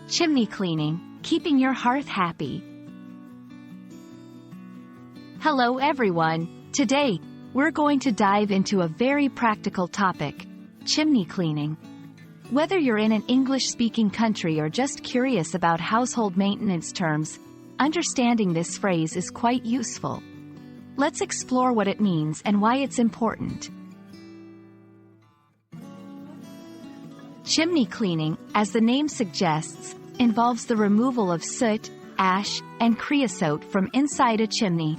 Chimney cleaning, keeping your hearth happy. Hello everyone. Today, we're going to dive into a very practical topic, chimney cleaning. Whether you're in an English-speaking country or just curious about household maintenance terms, understanding this phrase is quite useful. Let's explore what it means and why it's important. Chimney cleaning, as the name suggests, involves the removal of soot, ash, and creosote from inside a chimney.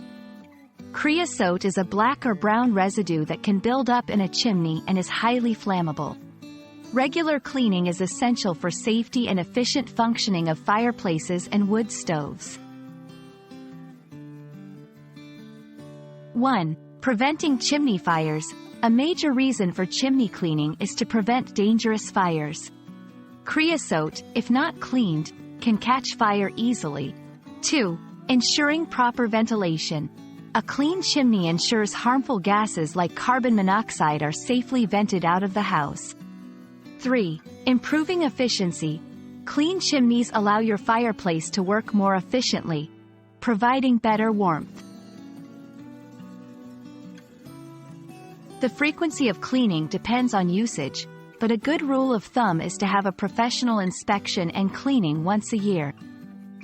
Creosote is a black or brown residue that can build up in a chimney and is highly flammable. Regular cleaning is essential for safety and efficient functioning of fireplaces and wood stoves. 1. Preventing chimney fires. A major reason for chimney cleaning is to prevent dangerous fires. Creosote, if not cleaned, can catch fire easily. 2. Ensuring proper ventilation. A clean chimney ensures harmful gases like carbon monoxide are safely vented out of the house. 3. Improving efficiency. Clean chimneys allow your fireplace to work more efficiently, providing better warmth. The frequency of cleaning depends on usage, but a good rule of thumb is to have a professional inspection and cleaning once a year.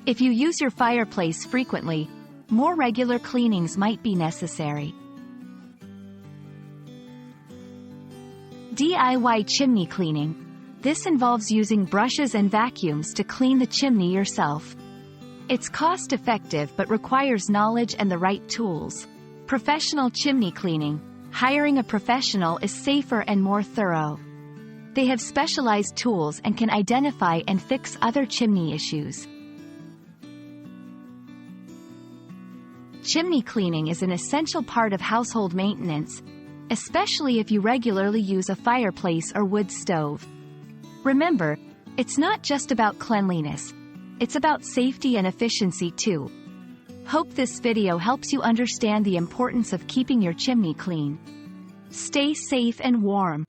If you use your fireplace frequently, more regular cleanings might be necessary. DIY chimney cleaning. This involves using brushes and vacuums to clean the chimney yourself. It's cost-effective but requires knowledge and the right tools. Professional chimney cleaning. Hiring a professional is safer and more thorough. They have specialized tools and can identify and fix other chimney issues. Chimney cleaning is an essential part of household maintenance, especially if you regularly use a fireplace or wood stove. Remember, it's not just about cleanliness, it's about safety and efficiency too. Hope this video helps you understand the importance of keeping your chimney clean. Stay safe and warm.